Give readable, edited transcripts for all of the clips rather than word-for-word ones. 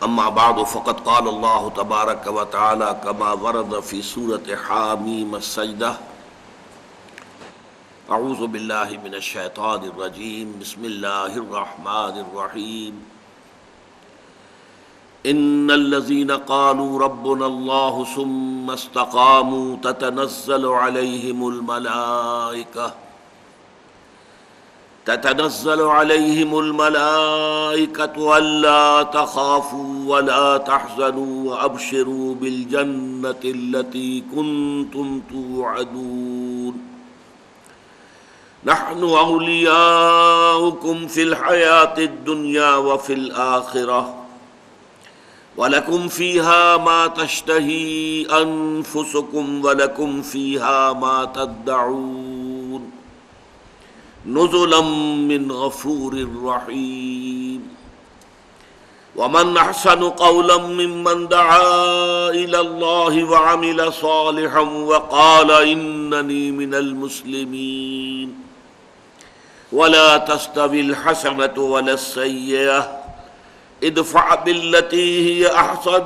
اما بعد فقد قال الله تبارك وتعالى كما ورد في سورة حاميم السجدة اعوذ بالله من الشيطان الرجيم بسم الله الرحمن الرحيم ان الذين قالوا ربنا الله ثم استقاموا تتنزل عليهم الملائكة ألا تخافوا ولا تحزنوا وأبشروا بالجنة التي كنتم توعدون نحن أولياؤكم في الحياة الدنيا وفي الآخرة ولكم فيها ما تشتهي أنفسكم ولكم فيها ما تدعون نزلا من غفور رحيم ومن أحسن قولا ممن دعا إلى الله وعمل صالحا وقال إنني من المسلمين ولا تستوي الحسنة ولا السيئة ادفع بالتي هي أحسن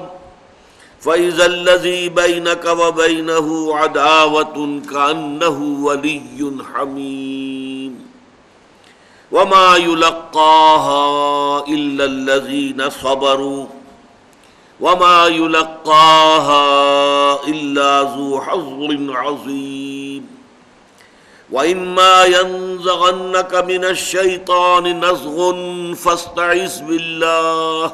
فإذا الذي بينك وبينه عداوة كأنه ولي حميم وما يلقاها إلا الذين صبروا وما يلقاها إلا ذو حظ عظيم وإما ينزغنك من الشيطان نزغ فاستعذ بالله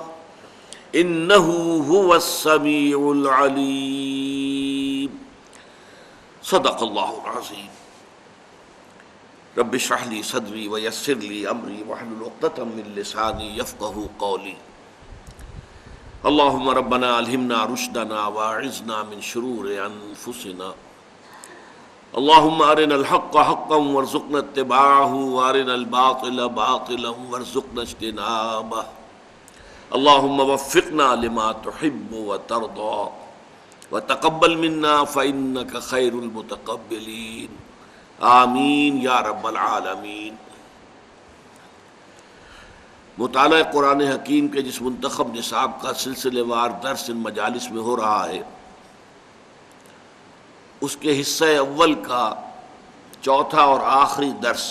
إنه هو السميع العليم صدق الله العظيم رب اشرح لي صدري ويسر لي امري واحلل عقدة من لساني يفقهوا قولي اللهم ربنا الهمنا رشدنا واعذنا من شرور انفسنا اللهم ارنا الحق حقا وارزقنا اتباعه وارنا الباطل باطلا وارزقنا اجتنابه اللهم وفقنا لما تحب وترضى وتقبل منا فإنك خير المتقبلين آمین یا رب العالمین۔ مطالعہ قرآن حکیم کے جس منتخب نصاب کا سلسلے وار درس ان مجالس میں ہو رہا ہے، اس کے حصہ اول کا چوتھا اور آخری درس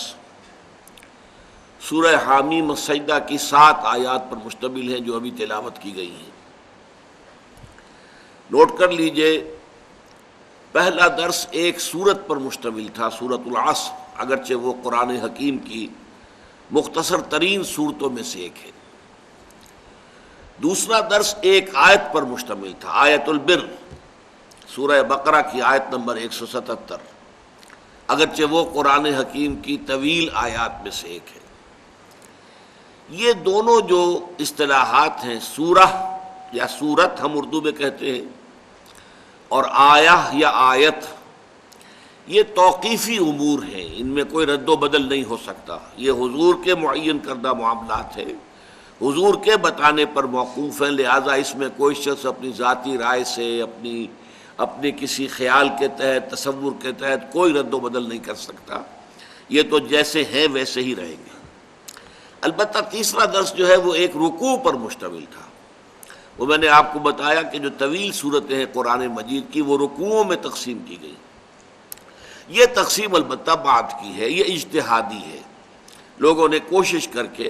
سورہ حامیم السجدہ کی 7 آیات پر مشتمل ہیں جو ابھی تلاوت کی گئی ہیں۔ نوٹ کر لیجئے، پہلا درس ایک سورت پر مشتمل تھا، سورۃ العصر، اگرچہ وہ قرآن حکیم کی مختصر ترین صورتوں میں سے ایک ہے۔ دوسرا درس ایک آیت پر مشتمل تھا، آیت البر، سورہ بقرہ کی آیت نمبر 177، اگرچہ وہ قرآن حکیم کی طویل آیات میں سے ایک ہے۔ یہ دونوں جو اصطلاحات ہیں، سورہ یا سورت ہم اردو میں کہتے ہیں، اور آیہ یا آیت، یہ توقیفی امور ہیں، ان میں کوئی رد و بدل نہیں ہو سکتا۔ یہ حضور کے معین کردہ معاملات ہیں، حضور کے بتانے پر موقوف ہیں، لہذا اس میں کوئی شخص اپنی ذاتی رائے سے، اپنے کسی خیال کے تحت، تصور کے تحت کوئی رد و بدل نہیں کر سکتا۔ یہ تو جیسے ہیں ویسے ہی رہیں گے۔ البتہ تیسرا درس جو ہے وہ ایک رکوع پر مشتمل تھا۔ وہ میں نے آپ کو بتایا کہ جو طویل صورتیں ہیں قرآن مجید کی، وہ رکوعوں میں تقسیم کی گئی۔ یہ تقسیم البتہ بعد کی ہے، یہ اجتہادی ہے۔ لوگوں نے کوشش کر کے،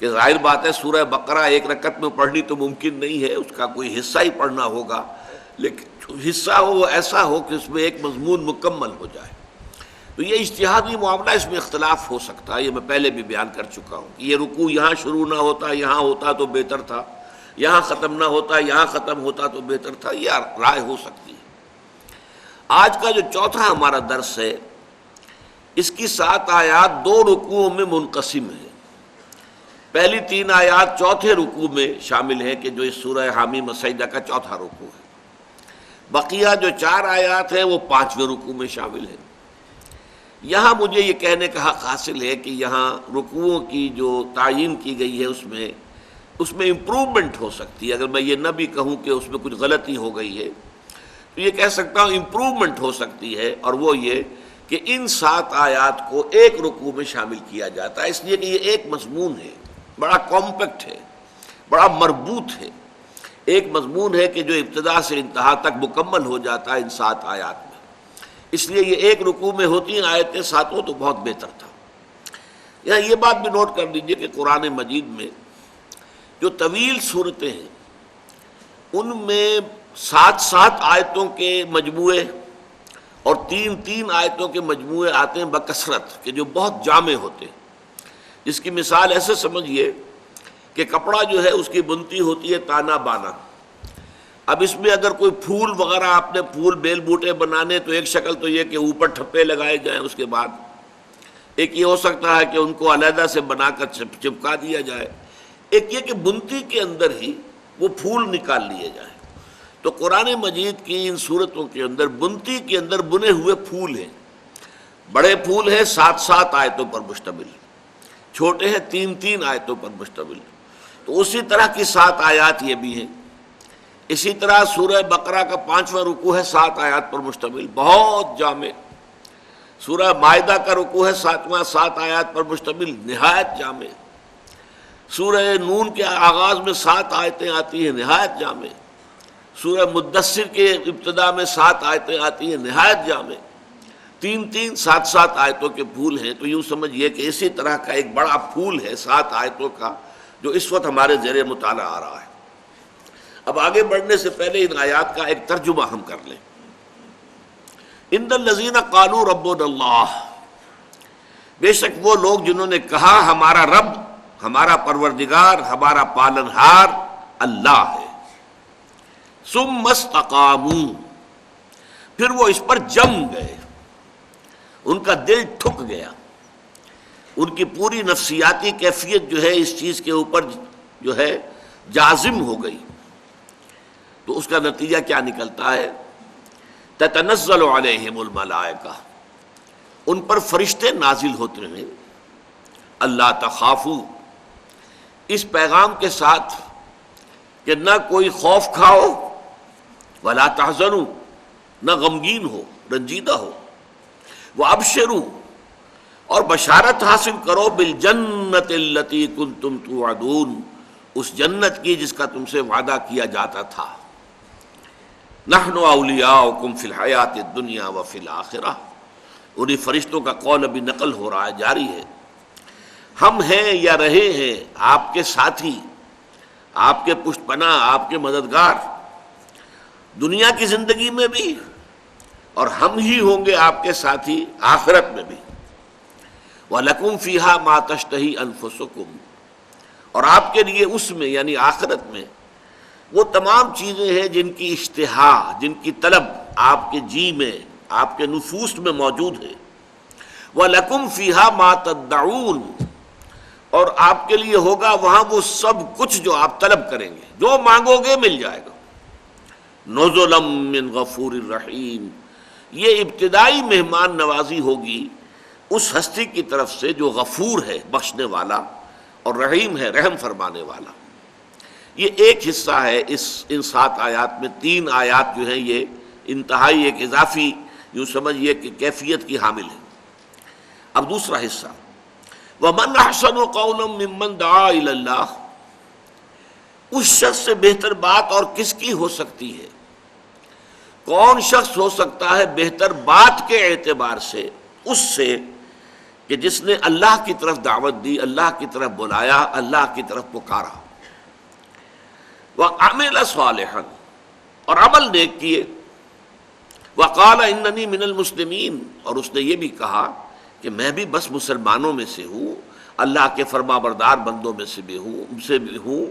کہ ظاہر بات ہے سورہ بقرہ ایک رکعت میں پڑھنی تو ممکن نہیں ہے، اس کا کوئی حصہ ہی پڑھنا ہوگا، لیکن جو حصہ ہو وہ ایسا ہو کہ اس میں ایک مضمون مکمل ہو جائے۔ تو یہ اجتہادی معاملہ، اس میں اختلاف ہو سکتا ہے، یہ میں پہلے بھی بیان کر چکا ہوں کہ یہ رکوع یہاں شروع نہ ہوتا، یہاں ہوتا تو بہتر تھا، یہاں ختم نہ ہوتا، یہاں ختم ہوتا تو بہتر تھا، یہ رائے ہو سکتی ہے۔ آج کا جو چوتھا ہمارا درس ہے، اس کی 7 آیات 2 رکوعوں میں منقسم ہیں۔ پہلی 3 آیات چوتھے رکوع میں شامل ہیں کہ جو اس سورہ حامیم السجدہ کا چوتھا رکوع ہے۔ بقیہ جو 4 آیات ہیں وہ 5ویں رکوع میں شامل ہیں۔ یہاں مجھے یہ کہنے کا حق حاصل ہے کہ یہاں رکوعوں کی جو تعیین کی گئی ہے اس میں امپروومنٹ ہو سکتی ہے۔ اگر میں یہ نہ بھی کہوں کہ اس میں کچھ غلطی ہو گئی ہے، تو یہ کہہ سکتا ہوں امپروومنٹ ہو سکتی ہے، اور وہ یہ کہ ان 7 آیات کو ایک رکوع میں شامل کیا جاتا ہے، اس لیے کہ یہ ایک مضمون ہے، بڑا کمپیکٹ ہے، بڑا مربوط ہے۔ ایک مضمون ہے کہ جو ابتدا سے انتہا تک مکمل ہو جاتا ہے ان 7 آیات میں، اس لیے یہ ایک رکوع میں ہوتی ہیں آیتیں 7 تو بہت بہتر تھا۔ یہاں یہ بات بھی نوٹ کر لیجئے کہ قرآن مجید میں جو طویل صورتیں ہیں ان میں 7 آیتوں کے مجموعے اور 3 آیتوں کے مجموعے آتے ہیں بکثرت، کہ جو بہت جامع ہوتے ہیں، جس کی مثال ایسے سمجھیے کہ کپڑا جو ہے اس کی بنتی ہوتی ہے تانا بانا۔ اب اس میں اگر کوئی پھول وغیرہ آپ نے پھول بیل بوٹے بنانے تو ایک شکل تو یہ کہ اوپر ٹھپے لگائے جائیں، اس کے بعد ایک یہ ہو سکتا ہے کہ ان کو علیحدہ سے بنا کر چپکا دیا جائے، ایک یہ کہ بنتی کے اندر ہی وہ پھول نکال لیے جائیں۔ تو قرآن مجید کی ان صورتوں کے اندر بنتی کے اندر بنے ہوئے پھول ہیں، بڑے پھول ہیں 7 آیتوں پر مشتمل، چھوٹے ہیں 3 آیتوں پر مشتمل۔ تو اسی طرح کی 7 آیات یہ بھی ہیں۔ اسی طرح سورہ بقرہ کا 5واں رکوع ہے 7 آیات پر مشتمل، بہت جامع۔ سورہ مائدہ کا رکوع ہے 7واں، 7 آیات پر مشتمل، نہایت جامع۔ سورہ نون کے آغاز میں 7 آیتیں آتی ہیں، نہایت جامع۔ سورہ مدثر کے ابتدا میں 7 آیتیں آتی ہیں، نہایت جامع۔ 7 آیتوں کے پھول ہیں۔ تو یوں سمجھیے کہ اسی طرح کا ایک بڑا پھول ہے 7 آیتوں کا جو اس وقت ہمارے زیر مطالعہ آ رہا ہے۔ اب آگے بڑھنے سے پہلے ان آیات کا ایک ترجمہ ہم کر لیں۔ ان الذین قالوا ربنا اللہ، بے شک وہ لوگ جنہوں نے کہا ہمارا رب، ہمارا پروردگار، ہمارا پالنہار اللہ ہے، ثم استقاموا، پھر وہ اس پر جم گئے، ان کا دل ٹھک گیا، ان کی پوری نفسیاتی کیفیت جو ہے اس چیز کے اوپر جو ہے جازم ہو گئی۔ تو اس کا نتیجہ کیا نکلتا ہے؟ تتنزل علیہم الملائکہ، ان پر فرشتے نازل ہوتے ہیں، اللہ تخافوا، اس پیغام کے ساتھ کہ نہ کوئی خوف کھاؤ، ولا تحزنوا، نہ غمگین ہو، رنجیدہ ہو، وابشروا، اور بشارت حاصل کرو بالجنت التی کنتم توعدون، اس جنت کی جس کا تم سے وعدہ کیا جاتا تھا۔ نحن اولیاؤکم فی الحیات الدنیا وفی الآخرہ، انہی فرشتوں کا قول ابھی نقل ہو رہا ہے، جاری ہے۔ ہم ہیں یا رہے ہیں آپ کے ساتھی، آپ کے پشت پناہ، آپ کے مددگار، دنیا کی زندگی میں بھی، اور ہم ہی ہوں گے آپ کے ساتھی آخرت میں بھی۔ وَلَكُمْ فِيهَا مَا تَشْتَهِي أَنفُسُكُمْ، اور آپ کے لیے اس میں یعنی آخرت میں وہ تمام چیزیں ہیں جن کی اشتہا، جن کی طلب آپ کے جی میں، آپ کے نفوس میں موجود ہے۔ وَلَكُمْ فِيهَا مَا تَدَّعُونَ، اور آپ کے لیے ہوگا وہاں وہ سب کچھ جو آپ طلب کریں گے، جو مانگو گے مل جائے گا۔ نُزُلًا مِّن غَفُورٍ رَحِيمٍ، یہ ابتدائی مہمان نوازی ہوگی اس ہستی کی طرف سے جو غفور ہے، بخشنے والا، اور رحیم ہے، رحم فرمانے والا۔ یہ ایک حصہ ہے ان 7 آیات میں۔ 3 آیات جو ہیں یہ انتہائی ایک اضافی یوں سمجھیے کہ کیفیت کی حامل ہے۔ اب دوسرا حصہ، وَمَنْ أَحْسَنُ قَوْلًا مِّمَّنْ دَعَا إِلَى اللَّهِ، اس شخص سے بہتر بات اور کس کی ہو سکتی ہے؟ کون شخص ہو سکتا ہے بہتر بات کے اعتبار سے اس سے کہ جس نے اللہ کی طرف دعوت دی، اللہ کی طرف بلایا، اللہ کی طرف پکارا۔ وَعَمِلَ صَالِحًا، اور عمل نیک کیے۔ وَقَالَ إِنَّنِي مِنَ الْمُسْلِمِينَ، اور اس نے یہ بھی کہا کہ میں بھی بس مسلمانوں میں سے ہوں، اللہ کے فرما بردار بندوں میں سے بھی ہوں،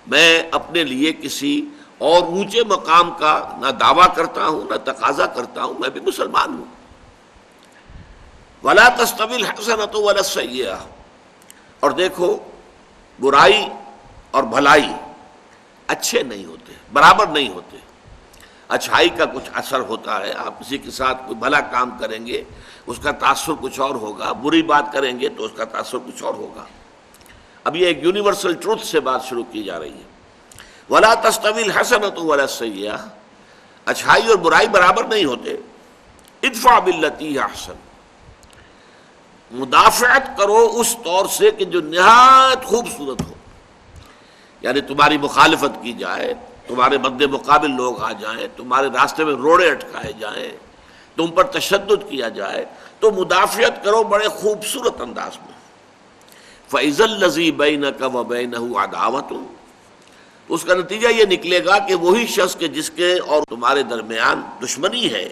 میں اپنے لیے کسی اور اونچے مقام کا نہ دعویٰ کرتا ہوں نہ تقاضا کرتا ہوں، میں بھی مسلمان ہوں۔ وَلَا تَسْتَوِي الْحَسَنَةُ وَلَا السَّيِّئَةُ، اور دیکھو برائی اور بھلائی اچھے نہیں ہوتے، برابر نہیں ہوتے۔ اچھائی کا کچھ اثر ہوتا ہے، آپ کسی کے ساتھ کوئی بھلا کام کریں گے اس کا تاثر کچھ اور ہوگا، بری بات کریں گے تو اس کا تاثر کچھ اور ہوگا۔ اب یہ ایک یونیورسل ٹروتھ سے بات شروع کی جا رہی ہے۔ وَلَا تَسْتَوِي الْحَسَنَةُ وَلَا السَّيِّئَةُ، اچھائی اور برائی برابر نہیں ہوتے۔ ادفع باللتی ہی احسن، مدافعت کرو اس طور سے کہ جو نہایت خوبصورت ہو، یعنی تمہاری مخالفت کی جائے تمہارے مد مقابل لوگ آ جائیں، تمہارے راستے میں روڑے اٹکائے جائیں، تم پر تشدد کیا جائے، تو مدافعت کرو بڑے خوبصورت انداز میں. فَإِذَا الَّذِي بَيْنَكَ وَبَيْنَهُ عَدَاوَةٌ، اس کا نتیجہ یہ نکلے گا کہ وہی شخص کے جس کے اور تمہارے درمیان دشمنی ہے،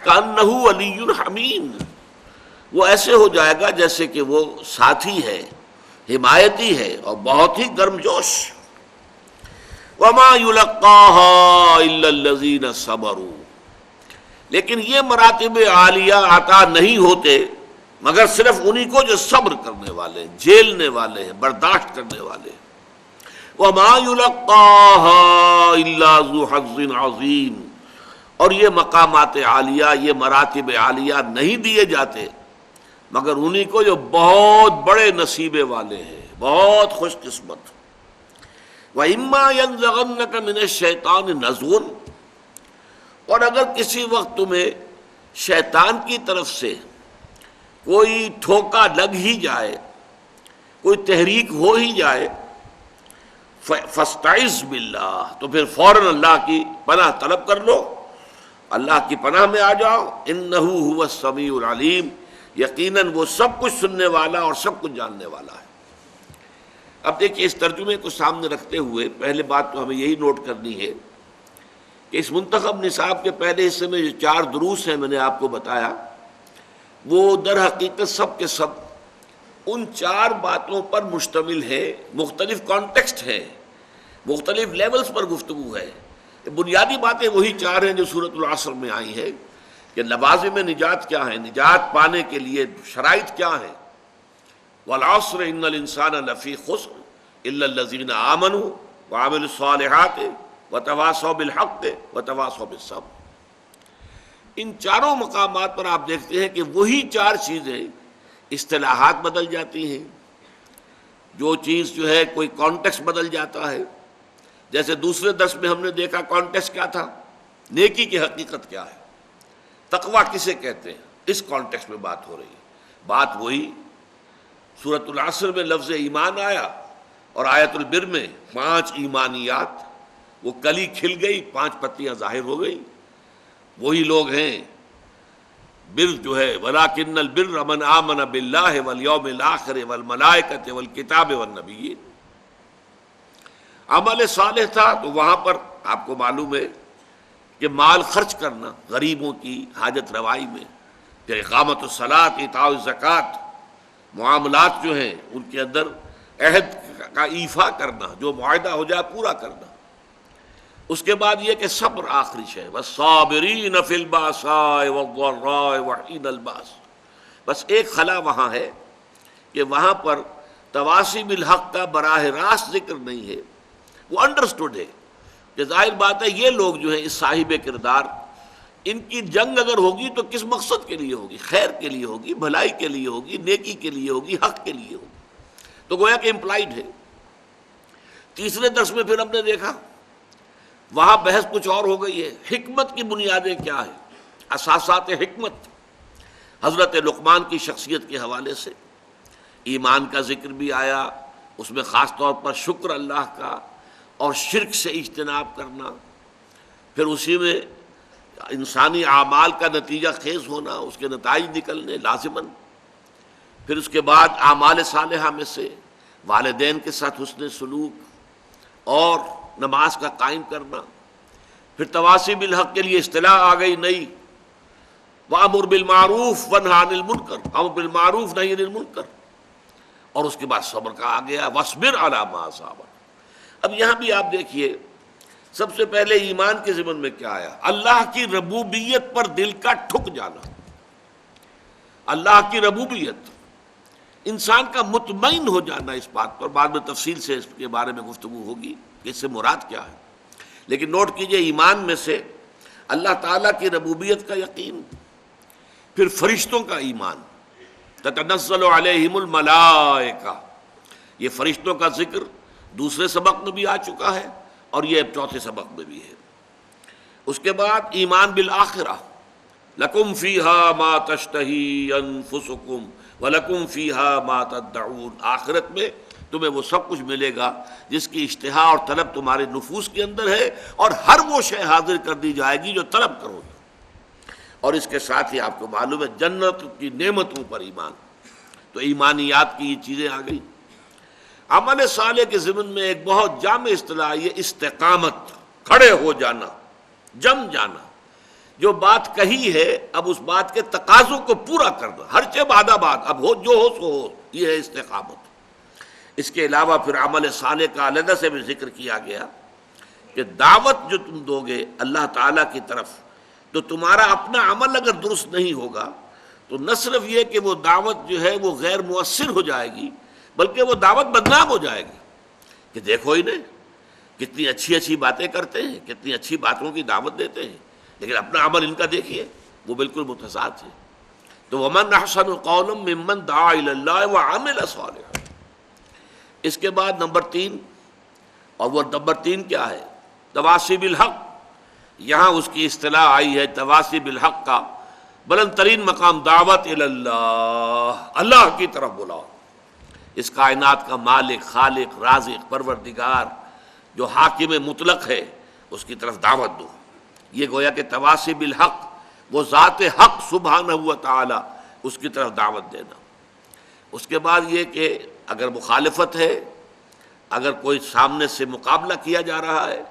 كَأَنَّهُ وَلِيٌّ حَمِيمٌ، وہ ایسے ہو جائے گا جیسے کہ وہ ساتھی ہے، حمایتی ہے اور بہت ہی گرم جوش. وَمَا يُلَقَّاهَا إِلَّا الَّذِينَ صَبَرُوا، لیکن یہ مراتب عالیہ عطا نہیں ہوتے مگر صرف انہی کو جو صبر کرنے والے ہیں، جھیلنے والے ہیں، برداشت کرنے والے ہیں. وَمَا يُلَقَّاهَا إِلَّا ذُو حَظٍّ عَظِيمٍ، اور یہ مقامات عالیہ، یہ مراتب عالیہ نہیں دیے جاتے مگر انہی کو جو بہت بڑے نصیبے والے ہیں، بہت خوش قسمت. وَإِمَّا يَنزَغَنَّكَ مِنَ الشَّيْطَانِ نَزْغٌ، اور اگر کسی وقت تمہیں شیطان کی طرف سے کوئی ٹھوکا لگ ہی جائے، کوئی تحریک ہو ہی جائے، فَاسْتَعِذْ بِاللَّهِ، تو پھر فوراً اللہ کی پناہ طلب کر لو، اللہ کی پناہ میں آ جاؤ. إِنَّهُ هُوَ السَّمِيعُ الْعَلِيمُ، یقیناً وہ سب کچھ سننے والا اور سب کچھ جاننے والا ہے. اب دیکھیے اس ترجمے کو سامنے رکھتے ہوئے پہلے بات تو ہمیں یہی نوٹ کرنی ہے کہ اس منتخب نصاب کے پہلے حصے میں جو 4 دروس ہیں میں نے آپ کو بتایا، وہ در حقیقت سب کے سب ان 4 باتوں پر مشتمل ہے. مختلف کانٹیکسٹ ہے، مختلف لیولز پر گفتگو ہے. بنیادی باتیں وہی 4 ہیں جو سورۃ العصر میں آئی ہیں کہ لوازم نجات کیا ہیں، نجات پانے کے لیے شرائط کیا ہیں. والعصر ان الانسان لفی خسر الا الذین آمنوا وعملوا الصالحات وتواصوا بالحق وتواصوا بالصبر. ان چاروں مقامات پر آپ دیکھتے ہیں کہ وہی 4 چیزیں، اصطلاحات بدل جاتی ہیں، جو چیز جو ہے کوئی کانٹیکسٹ بدل جاتا ہے. جیسے دوسرے درس میں ہم نے دیکھا کانٹیکسٹ کیا تھا، نیکی کی حقیقت کیا ہے، تقویٰ کسے کہتے ہیں، اس کانٹیکسٹ میں بات ہو رہی ہے. بات وہی سورۃ العصر میں لفظ ایمان آیا اور آیت البر میں 5 ایمانیات، وہ کلی کھل گئی، 5 پتیاں ظاہر ہو گئی. وہی لوگ ہیں. بر جو ہے وَلَٰكِنَّ الْبِرَّ مَنْ آمَنَ بِاللَّهِ وَالْيَوْمِ الْآخِرِ وَالْمَلَائِكَةِ وَالْكِتَابِ وَالنَّبِيِّينَ. عمل صالح تھا تو وہاں پر آپ کو معلوم ہے کہ مال خرچ کرنا غریبوں کی حاجت روائی میں، پھر اقامت الصلاۃ، ایتاء الزکوٰۃ، معاملات جو ہیں ان کے اندر عہد کا ایفا کرنا، جو معاہدہ ہو جائے پورا کرنا. اس کے بعد یہ کہ صبر آخری شے، والصابرین فی الباساء والضراء وحین الباس. بس ایک خلا وہاں ہے کہ وہاں پر تواصی بالحق کا براہ راست ذکر نہیں ہے. وہ انڈرسٹوڈ ہے کہ ظاہر بات ہے یہ لوگ جو ہیں اس صاحب کردار، ان کی جنگ اگر ہوگی تو کس مقصد کے لیے ہوگی؟ خیر کے لیے ہوگی، بھلائی کے لیے ہوگی، نیکی کے لیے ہوگی، حق کے لیے ہوگی. تو گویا کہ امپلائڈ ہے. تیسرے درس میں پھر ہم نے دیکھا وہاں بحث کچھ اور ہو گئی ہے. حکمت کی بنیادیں کیا ہیں، اساسات حکمت. حضرت لقمان کی شخصیت کے حوالے سے ایمان کا ذکر بھی آیا، اس میں خاص طور پر شکر اللہ کا اور شرک سے اجتناب کرنا، پھر اسی میں انسانی اعمال کا نتیجہ خیز ہونا، اس کے نتائج نکلنے لازماً. پھر اس کے بعد اعمال صالحہ میں سے والدین کے ساتھ حسن سلوک اور نماز کا قائم کرنا. پھر تواصی بالحق کے لیے اصطلاح آ گئی نئی، وَأَمُرْ بِالْمَعْرُوفِ وَانْهَ عَنِ الْمُنْكَرِ، امر بالمعروف نہی عن المنکر. اور اس کے بعد صبر کا آ گیا، وَاصْبِرْ عَلَىٰ مَا أَصَابَكَ. اب یہاں بھی آپ دیکھیے سب سے پہلے ایمان کے ضمن میں کیا آیا؟ اللہ کی ربوبیت پر دل کا ٹھک جانا. اللہ کی ربوبیت، انسان کا مطمئن ہو جانا اس بات پر. بعد میں تفصیل سے اس کے بارے میں گفتگو ہوگی کہ اس سے مراد کیا ہے. لیکن نوٹ کیجئے ایمان میں سے اللہ تعالیٰ کی ربوبیت کا یقین، پھر فرشتوں کا ایمان. تتنزل علیہم الملائکہ، یہ فرشتوں کا ذکر دوسرے سبق میں بھی آ چکا ہے اور یہ اب چوتھے سبق میں بھی ہے. اس کے بعد ایمان بالآخرہ، لکم فیہا ما تشتہی انفسکم ولکم فیہا ما تدعون. آخرت میں تمہیں وہ سب کچھ ملے گا جس کی اشتہا اور طلب تمہارے نفوس کے اندر ہے، اور ہر وہ شے حاضر کر دی جائے گی جو طلب کرو گے۔ اور اس کے ساتھ ہی آپ کو معلوم ہے جنت کی نعمتوں پر ایمان، تو ایمانیات کی یہ چیزیں آ گئی۔ عمل صالح کے ضمن میں ایک بہت جامع اصطلاح یہ استقامت، کھڑے ہو جانا، جم جانا، جو بات کہی ہے اب اس بات کے تقاضوں کو پورا کرنا، ہر چہ بعد بات، اب ہو جو ہو سو ہو، یہ ہے استقامت۔ اس کے علاوہ پھر عمل صالح کا علیحدہ سے بھی ذکر کیا گیا کہ دعوت جو تم دو گے اللہ تعالیٰ کی طرف، تو تمہارا اپنا عمل اگر درست نہیں ہوگا تو نہ صرف یہ کہ وہ دعوت جو ہے وہ غیر مؤثر ہو جائے گی، بلکہ وہ دعوت بدنام ہو جائے گی کہ دیکھو ہی نہیں کتنی اچھی اچھی باتیں کرتے ہیں، کتنی اچھی باتوں کی دعوت دیتے ہیں، لیکن اپنا عمل ان کا دیکھیے وہ بالکل متضاد ہے۔ تو ومن احسن قولا ممن دعا الی اللہ وعمل صالحا۔ اس کے بعد نمبر 3، اور وہ نمبر 3 کیا ہے؟ تواصی بالحق۔ یہاں اس کی اصطلاح آئی ہے تواصی بالحق کا بلند ترین مقام، دعوت الی اللہ، اللہ کی طرف بلاؤ، اس کائنات کا مالک، خالق، رازق، پروردگار جو حاکم مطلق ہے اس کی طرف دعوت دو۔ یہ گویا کہ تواصی بالحق، وہ ذات حق سبحانہ و تعالی، اس کی طرف دعوت دینا۔ اس کے بعد یہ کہ اگر مخالفت ہے، اگر کوئی سامنے سے مقابلہ کیا جا رہا ہے،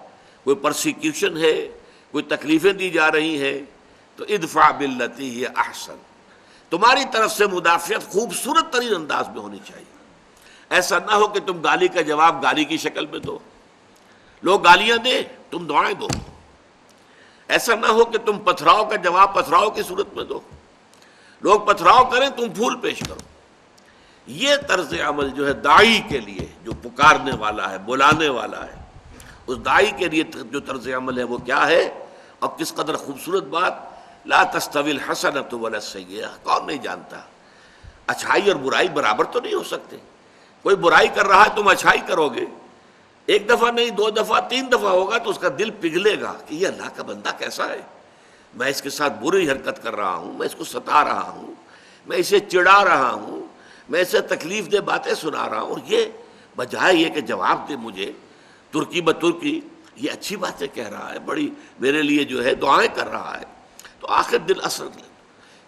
کوئی پرسیکیوشن ہے، کوئی تکلیفیں دی جا رہی ہیں، تو ادفع باللتی ہی احسن، تمہاری طرف سے مدافعت خوبصورت ترین انداز میں ہونی چاہیے۔ ایسا نہ ہو کہ تم گالی کا جواب گالی کی شکل میں دو، لوگ گالیاں دیں تم دعائیں دو۔ ایسا نہ ہو کہ تم پتھراؤ کا جواب پتھراؤ کی صورت میں دو، لوگ پتھراؤ کریں تم پھول پیش کرو۔ یہ طرز عمل جو ہے داعی کے لیے، جو پکارنے والا ہے، بلانے والا ہے، اس داعی کے لیے جو طرز عمل ہے وہ کیا ہے؟ اب کس قدر خوبصورت بات، لا تستوی الحسنۃ ولا السیئۃ، کون نہیں جانتا اچھائی اور برائی برابر تو نہیں ہو سکتے۔ کوئی برائی کر رہا ہے تم اچھائی کرو گے، ایک دفعہ نہیں، 2 دفعہ، 3 دفعہ ہوگا تو اس کا دل پگھلے گا کہ یہ اللہ کا بندہ کیسا ہے، میں اس کے ساتھ بری حرکت کر رہا ہوں، میں اس کو ستا رہا ہوں، میں اسے چڑھا رہا ہوں، میں اسے تکلیف دہ باتیں سنا رہا ہوں، اور یہ بجائے یہ کہ جواب دے مجھے ترکی بترکی، یہ اچھی باتیں کہہ رہا ہے، بڑی میرے لیے جو ہے دعائیں کر رہا ہے، تو آخر دل اثر لے۔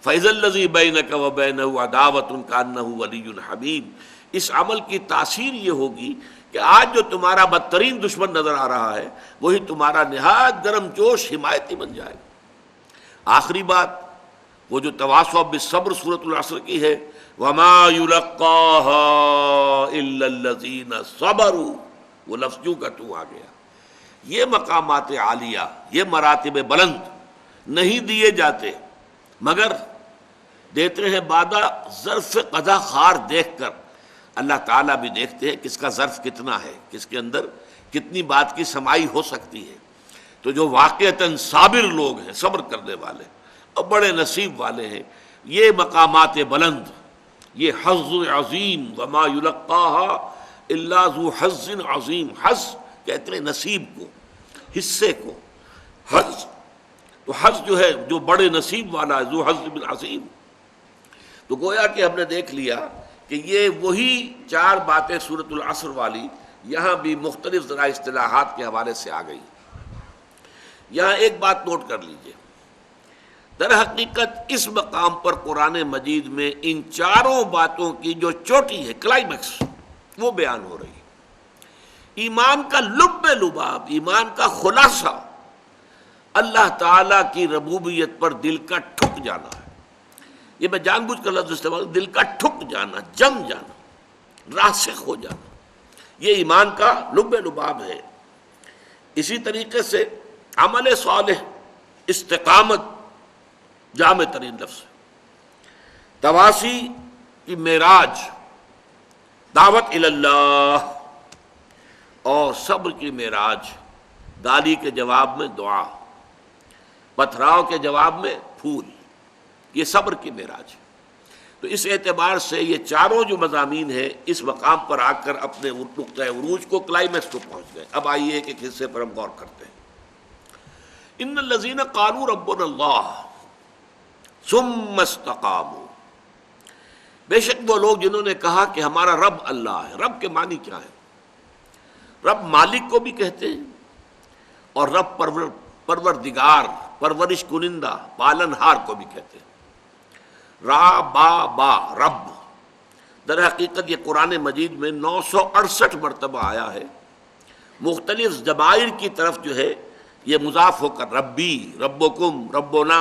فَإِذَا الَّذِي بَيْنَكَ وَبَيْنَهُ عَدَاوَةٌ كَأَنَّهُ وَلِيٌّ حَمِيمٌ۔ اس عمل کی تاثیر یہ ہوگی کہ آج جو تمہارا بدترین دشمن نظر آ رہا ہے وہی تمہارا نہایت گرم جوش حمایتی بن جائے گا۔ آخری بات، وہ جو تواصوا بالصبر سورۃ العصر کی ہے، وَمَا يُلَقَّاهَا إِلَّا الَّذِينَ صَبَرُوا، وہ لفظ کیوں کا تو آ گیا۔ یہ مقامات عالیہ، یہ مراتب بلند نہیں دیے جاتے مگر دیتے ہیں بادہ ظرف قضا خار دیکھ کر۔ اللہ تعالیٰ بھی دیکھتے ہیں کس کا ظرف کتنا ہے، کس کے اندر کتنی بات کی سمائی ہو سکتی ہے۔ تو جو واقعتاً صابر لوگ ہیں، صبر کرنے والے اور بڑے نصیب والے ہیں، یہ مقامات بلند، یہ حظ عظیم، وما یلقاها الا ذو حظ عظیم۔ حظ کہتے ہیں نصیب کو، حصے کو، حظ تو حظ جو ہے جو بڑے نصیب والا ہے، ذو حظ عظیم۔ تو گویا کہ ہم نے دیکھ لیا کہ یہ وہی 4 باتیں سورۃ العصر والی یہاں بھی مختلف ذرا اصطلاحات کے حوالے سے آ گئی۔ یہاں ایک بات نوٹ کر لیجئے، در حقیقت اس مقام پر قرآن مجید میں ان 4 باتوں کی جو چوٹی ہے، کلائمیکس، وہ بیان ہو رہی ہے۔ ایمان کا لب لباب، ایمان کا خلاصہ اللہ تعالیٰ کی ربوبیت پر دل کا ٹھک جانا ہے۔ یہ میں جان بوجھ کر لفظ استعمال، دل کا ٹھک جانا، جم جانا، راسخ ہو جانا، یہ ایمان کا لب لباب ہے۔ اسی طریقے سے عمل صالح، استقامت، جامع ترین لفظ ہے۔ تواسی کی معراج، دعوت الی اللہ، اور صبر کی معراج، گالی کے جواب میں دعا، پتھراؤ کے جواب میں پھول، یہ صبر کی معراج۔ تو اس اعتبار سے یہ 4 جو مضامین ہیں اس مقام پر آ کر اپنے نقطۂ عروج کو، کلائمیکس کو پہنچ گئے۔ اب آئیے ایک ایک حصے پر ہم غور کرتے ہیں۔ ان الذین قالوا ربنا اللہ ثم استقاموا، بے شک وہ لوگ جنہوں نے کہا کہ ہمارا رب اللہ ہے۔ رب کے معنی کیا ہے؟ رب مالک کو بھی کہتے ہیں اور رب پروردگار، پرورش کنندہ، پالن ہار کو بھی کہتے ہیں۔ را با با رب، در حقیقت یہ قرآن مجید میں 968 مرتبہ آیا ہے۔ مختلف ضمائر کی طرف جو ہے یہ مضاف ہو کر ربی، ربکم، ربنا،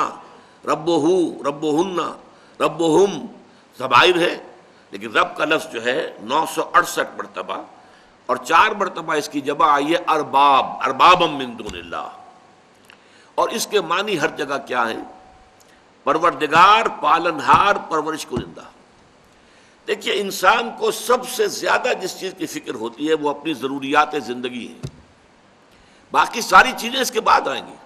ربہو، ربہن، ربہم ضمائر ہے، لیکن رب کا لفظ جو ہے 968 مرتبہ، اور 4 مرتبہ اس کی جمع آئی ہے ارباب، اربابا من دون اللہ، اور اس کے معنی ہر جگہ کیا ہیں؟ پروردگار، پالنہار، پرورش کنندہ۔ دیکھیے انسان کو سب سے زیادہ جس چیز کی فکر ہوتی ہے وہ اپنی ضروریات زندگی ہے، باقی ساری چیزیں اس کے بعد آئیں گی۔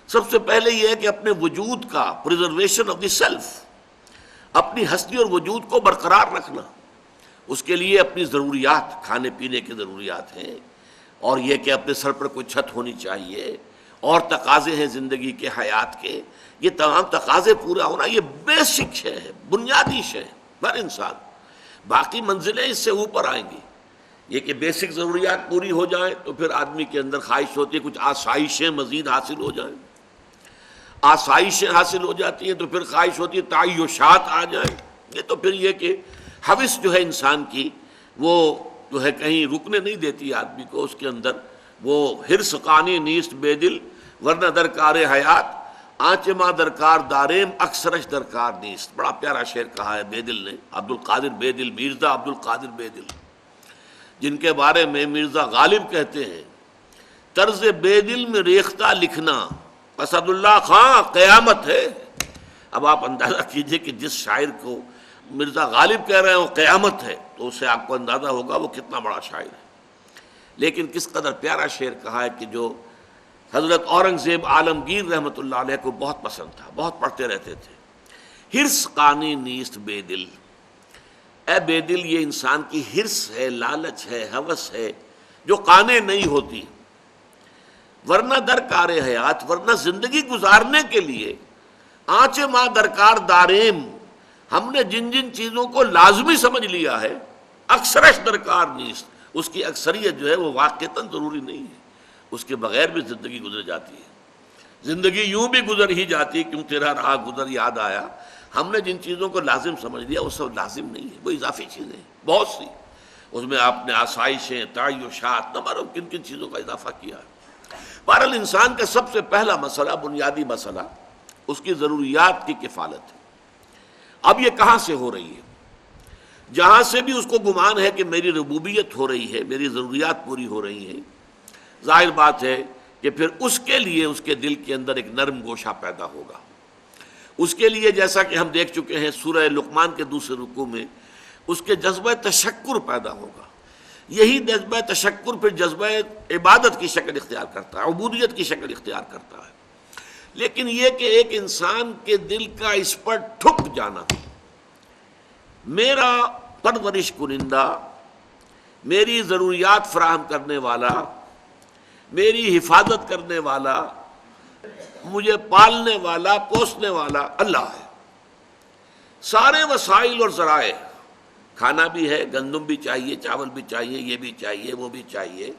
سب سے پہلے یہ ہے کہ اپنے وجود کا پریزرویشن آف دی سیلف، اپنی ہستی اور وجود کو برقرار رکھنا، اس کے لیے اپنی ضروریات، کھانے پینے کی ضروریات ہیں، اور یہ کہ اپنے سر پر کوئی چھت ہونی چاہیے، اور تقاضے ہیں زندگی کے، حیات کے، یہ تمام تقاضے پورا ہونا یہ بیسک شے ہے، بنیادی شے ہر انسان۔ باقی منزلیں اس سے اوپر آئیں گی۔ یہ کہ بیسک ضروریات پوری ہو جائیں تو پھر آدمی کے اندر خواہش ہوتی ہے کچھ آسائشیں مزید حاصل ہو جائیں، آسائشیں حاصل ہو جاتی ہیں تو پھر خواہش ہوتی ہے تعیشات آ جائیں۔ یہ تو پھر یہ کہ حوث جو ہے انسان کی وہ جو ہے کہیں رکنے نہیں دیتی آدمی کو، اس کے اندر وہ حرص قانی نیست بے دل ورنہ درکار حیات، آنچ ماں درکار داریم اکثرش درکار نیست۔ بڑا پیارا شعر کہا ہے بے دل نے، عبد القادر بے دل، مرزا عبد القادر بے دل، جن کے بارے میں مرزا غالب کہتے ہیں طرز بے دل میں ریختہ لکھنا اسد اللہ خاں قیامت ہے۔ اب آپ اندازہ کیجئے کہ جس شاعر کو مرزا غالب کہہ رہے ہوں قیامت ہے تو اس سے آپ کو اندازہ ہوگا وہ کتنا بڑا شاعر ہے۔ لیکن کس قدر پیارا شعر کہا ہے کہ جو حضرت اورنگزیب عالمگیر رحمۃ اللہ علیہ کو بہت پسند تھا، بہت پڑھتے رہتے تھے۔ حرص قانی نیست بے دل، اے بے دل یہ انسان کی حرص ہے، لالچ ہے، ہوس ہے جو قانے نہیں ہوتی، ورنہ درکار حیات، ورنہ زندگی گزارنے کے لیے آنچ ماں درکار داریم، ہم نے جن جن چیزوں کو لازمی سمجھ لیا ہے اکثرش درکار نیست، اس کی اکثریت جو ہے وہ واقعتاً ضروری نہیں ہے، اس کے بغیر بھی زندگی گزر جاتی ہے۔ زندگی یوں بھی گزر ہی جاتی، کیوں تیرا راہ گزر یاد آیا۔ ہم نے جن چیزوں کو لازم سمجھ لیا وہ سب لازم نہیں ہے، وہ اضافی چیزیں ہیں بہت سی، اس میں آپ نے آسائشیں، تعیشات، نہ معلوم کن کن چیزوں کا اضافہ کیا ہے۔ بہرحال انسان کا سب سے پہلا مسئلہ، بنیادی مسئلہ اس کی ضروریات کی کفالت ہے۔ اب یہ کہاں سے ہو رہی ہے؟ جہاں سے بھی اس کو گمان ہے کہ میری ربوبیت ہو رہی ہے، میری ضروریات پوری ہو رہی ہیں، ظاہر بات ہے کہ پھر اس کے لیے اس کے دل کے اندر ایک نرم گوشہ پیدا ہوگا۔ اس کے لیے جیسا کہ ہم دیکھ چکے ہیں سورہ لقمان کے دوسرے رکوع میں، اس کے جذبہ تشکر پیدا ہوگا۔ یہی جذبہ تشکر پھر جذبہ عبادت کی شکل اختیار کرتا ہے، عبودیت کی شکل اختیار کرتا ہے۔ لیکن یہ کہ ایک انسان کے دل کا اس پر ٹھک جانا، میرا پرورش کنندہ، میری ضروریات فراہم کرنے والا، میری حفاظت کرنے والا، مجھے پالنے والا، پوسنے والا اللہ ہے۔ سارے وسائل اور ذرائع، کھانا بھی ہے، گندم بھی چاہیے، چاول بھی چاہیے، یہ بھی چاہیے، وہ بھی چاہیے،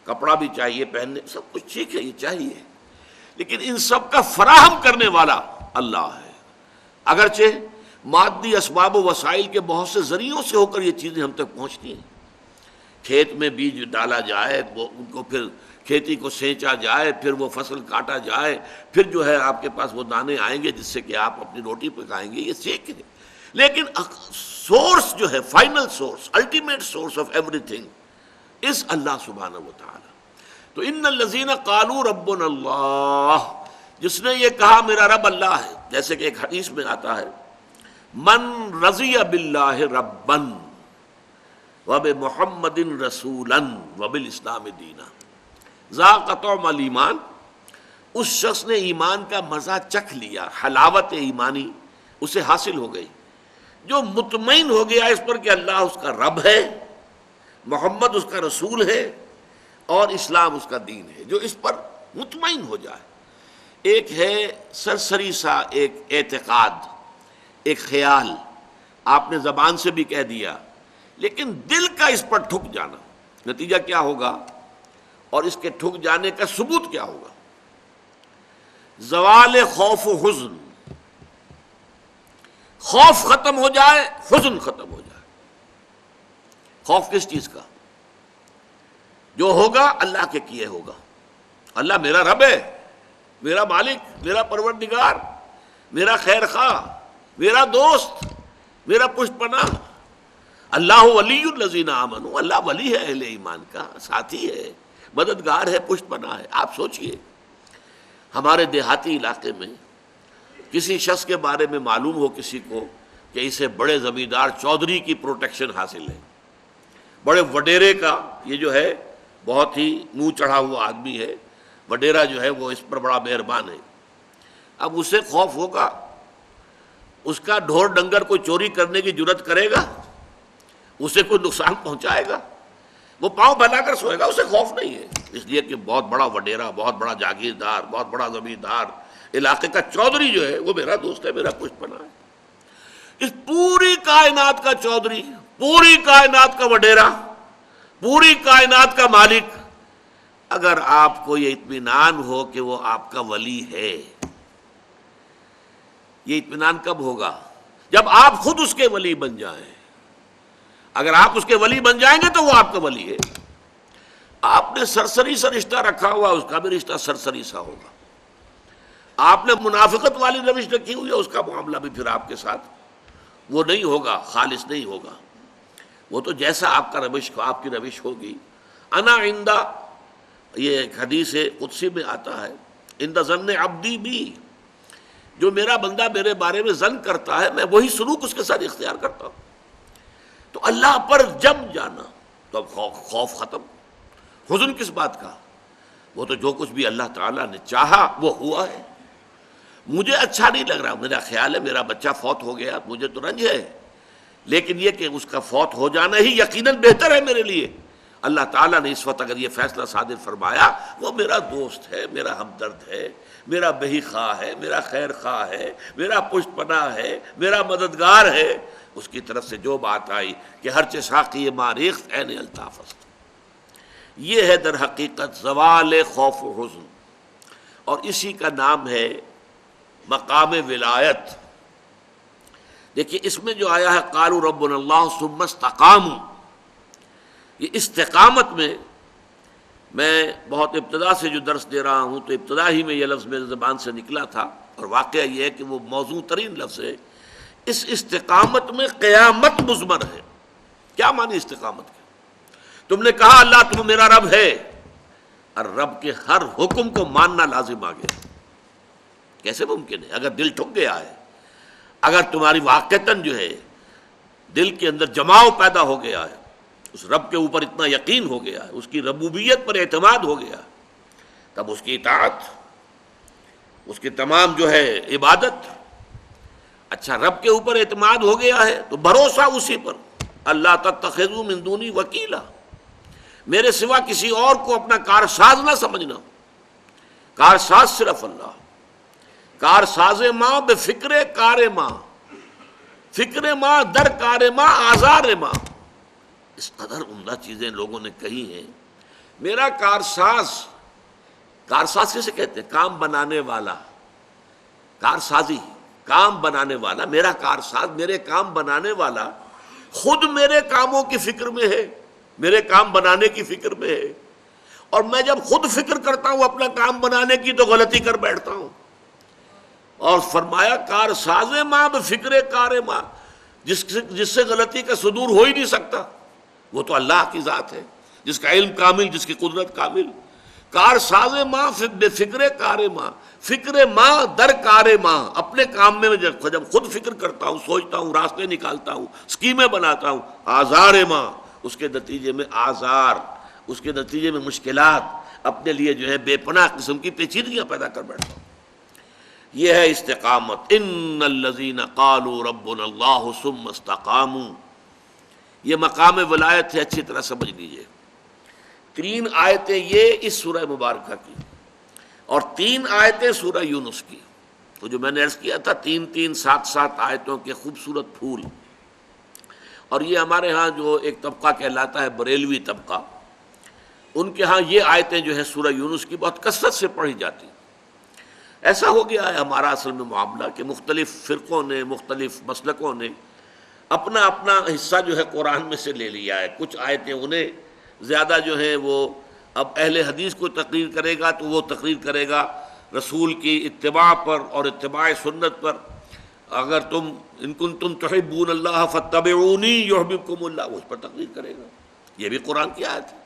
کپڑا بھی چاہیے پہننے، سب کچھ ٹھیک ہے، یہ چاہیے، لیکن ان سب کا فراہم کرنے والا اللہ ہے۔ اگرچہ مادی اسباب و وسائل کے بہت سے ذریعوں سے ہو کر یہ چیزیں ہم تک پہنچتی ہیں، کھیت میں بیج ڈالا جائے، وہ ان کو پھر کھیتی کو سینچا جائے، پھر وہ فصل کاٹا جائے، پھر جو ہے آپ کے پاس وہ دانے آئیں گے جس سے کہ آپ اپنی روٹی پکائیں گے، یہ ٹھیک ہے، لیکن سورس جو ہے، final source, ultimate source of everything is اللہ سبحانہ و تعالی۔ تو ان الذین قالوا ربنا اللہ، جس نے یہ کہا میرا رب اللہ ہے، جیسے کہ ایک حدیث میں آتا ہے من رضی باللہ ربا وبمحمد رسولا وبالاسلام دینا ذاق طعم الایمان، اس شخص نے ایمان کا مزہ چکھ لیا، حلاوت ایمانی اسے حاصل ہو گئی، جو مطمئن ہو گیا اس پر کہ اللہ اس کا رب ہے، محمد اس کا رسول ہے، اور اسلام اس کا دین ہے، جو اس پر مطمئن ہو جائے۔ ایک ہے سرسری سا ایک اعتقاد، ایک خیال، آپ نے زبان سے بھی کہہ دیا، لیکن دل کا اس پر ٹھک جانا، نتیجہ کیا ہوگا اور اس کے ٹھک جانے کا ثبوت کیا ہوگا؟ زوال خوف و حزن، خوف ختم ہو جائے، حزن ختم ہو جائے۔ خوف کس چیز کا؟ جو ہوگا اللہ کے کیے ہوگا۔ اللہ میرا رب ہے، میرا مالک، میرا پروردگار، میرا خیر خواہ، میرا دوست، میرا پشت پناہ۔ اللہ ولی الذین آمنوا، اللہ ولی ہے اہل ایمان کا، ساتھی ہے، مددگار ہے، پشت پناہ ہے۔ آپ سوچئے ہمارے دیہاتی علاقے میں کسی شخص کے بارے میں معلوم ہو کسی کو کہ اسے بڑے زمیندار چودھری کی پروٹیکشن حاصل ہے، بڑے وڈیرے کا، یہ جو ہے بہت ہی منہ چڑھا ہوا آدمی ہے، وڈیرا جو ہے وہ اس پر بڑا مہربان ہے۔ اب اسے خوف ہوگا، اس کا ڈھور ڈنگر کوئی چوری کرنے کی جرت کرے گا، اسے کوئی نقصان پہنچائے گا، وہ پاؤں پھیلا کر سوئے گا، اسے خوف نہیں ہے، اس لیے کہ بہت بڑا وڈیرا، بہت بڑا جاگیردار، بہت بڑا زمیندار، علاقے کا چودھری جو ہے وہ میرا دوست ہے، میرا پشت پناہ ہے۔ اس پوری کائنات کا چودھری، پوری کائنات کا وڈیرا، پوری کائنات کا مالک، اگر آپ کو یہ اطمینان ہو کہ وہ آپ کا ولی ہے، یہ اطمینان کب ہوگا؟ جب آپ خود اس کے ولی بن جائیں۔ اگر آپ اس کے ولی بن جائیں گے تو وہ آپ کا ولی ہے۔ آپ نے سرسری سا رشتہ رکھا ہوا، اس کا بھی رشتہ سرسری سا ہوگا۔ آپ نے منافقت والی روش رکھی ہوئی ہے، اس کا معاملہ بھی پھر آپ کے ساتھ وہ نہیں ہوگا، خالص نہیں ہوگا۔ وہ تو جیسا آپ کا روش، آپ کی روش ہوگی۔ انا عندہ، یہ ایک حدیث قدسی میں آتا ہے، عند ظن عبدی بی، جو میرا بندہ میرے بارے میں ظن کرتا ہے میں وہی سلوک اس کے ساتھ اختیار کرتا ہوں۔ تو اللہ پر جم جانا تو اب خوف ختم۔ حزن کس بات کا؟ وہ تو جو کچھ بھی اللہ تعالیٰ نے چاہا وہ ہوا ہے۔ مجھے اچھا نہیں لگ رہا، میرا خیال ہے میرا بچہ فوت ہو گیا، مجھے تو رنج ہے، لیکن یہ کہ اس کا فوت ہو جانا ہی یقیناً بہتر ہے میرے لیے۔ اللہ تعالیٰ نے اس وقت اگر یہ فیصلہ صادر فرمایا، وہ میرا دوست ہے، میرا ہمدرد ہے، میرا بہی خواہ ہے، میرا خیر خواہ ہے، میرا پشت پناہ ہے، میرا مددگار ہے، اس کی طرف سے جو بات آئی کہ ہر ساقی ماریخت عین الطاف است، یہ ہے در حقیقت زوال خوف و حزن، اور اسی کا نام ہے مقام ولایت۔ دیکھیے اس میں جو آیا ہے قالوا ربنا اللہ ثم استقاموا، یہ استقامت میں بہت ابتدا سے جو درس دے رہا ہوں تو ابتدا ہی میں یہ لفظ میرے زبان سے نکلا تھا، اور واقعہ یہ ہے کہ وہ موزوں ترین لفظ ہے۔ اس استقامت میں قیامت مضمر ہے۔ کیا معنی استقامت کے؟ تم نے کہا اللہ تم میرا رب ہے، اور رب کے ہر حکم کو ماننا لازم آ گیا۔ کیسے ممکن ہے؟ اگر دل ٹھک گیا ہے، اگر تمہاری واقعتاً جو ہے دل کے اندر جماؤ پیدا ہو گیا ہے، اس رب کے اوپر اتنا یقین ہو گیا ہے، اس کی ربوبیت پر اعتماد ہو گیا، تب اس کی اطاعت، اس کی تمام جو ہے عبادت۔ اچھا رب کے اوپر اعتماد ہو گیا ہے تو بھروسہ اسی پر، اللہ تتخذوا من دونی وکیلا، میرے سوا کسی اور کو اپنا کارساز نہ سمجھنا، کارساز صرف اللہ۔ کارساز ماں بے فکر کار ماں، فکر ماں در کار ماں آزار ماں، اس قدر عمدہ چیزیں لوگوں نے کہی ہیں۔ میرا کارساز، کارساز کسے کہتے ہیں؟ کام بنانے والا، کارسازی، کام بنانے والا، میرا کارساز، میرے کام بنانے والا خود میرے کاموں کی فکر میں ہے، میرے کام بنانے کی فکر میں ہے، اور میں جب خود فکر کرتا ہوں اپنا کام بنانے کی تو غلطی کر بیٹھتا ہوں۔ اور فرمایا کارساز ماں بفکر کار ماں، جس سے غلطی کا صدور ہو ہی نہیں سکتا، وہ تو اللہ کی ذات ہے، جس کا علم کامل، جس کی قدرت کامل۔ کارساز ماں بفکر کار ماں، فکر ماں در کار ماں، اپنے کام میں جب خود فکر کرتا ہوں، سوچتا ہوں، راستے نکالتا ہوں، اسکیمیں بناتا ہوں، آزار ماں، اس کے نتیجے میں آزار، اس کے نتیجے میں مشکلات، اپنے لیے جو ہے بے پناہ قسم کی پیچیدگیاں پیدا کر بیٹھتا ہوں۔ یہ ہے استقامت۔ ان الذین قالوا ربنا اللہ ثم استقاموا، یہ مقام ولایت ہے، اچھی طرح سمجھ لیجئے۔ 3 آیتیں یہ اس سورہ مبارکہ کی، اور 3 آیتیں سورہ یونس کی، تو جو میں نے عرض کیا تھا 3 7 آیتوں کے خوبصورت پھول، اور یہ ہمارے ہاں جو ایک طبقہ کہلاتا ہے بریلوی طبقہ، ان کے ہاں یہ آیتیں جو ہے سورہ یونس کی بہت کثرت سے پڑھی جاتی. ایسا ہو گیا ہے ہمارا اصل میں معاملہ کہ مختلف فرقوں نے، مختلف مسلکوں نے اپنا اپنا حصہ جو ہے قرآن میں سے لے لیا ہے. کچھ آیتیں انہیں زیادہ جو ہیں وہ، اب اہل حدیث کو تقریر کرے گا تو وہ تقریر کرے گا رسول کی اتباع پر اور اتباع سنت پر. اگر تم ان کنتم تحبون اللہ فاتبعونی یحببکم اللہ، اس پر تقریر کرے گا. یہ بھی قرآن کی آیت ہے.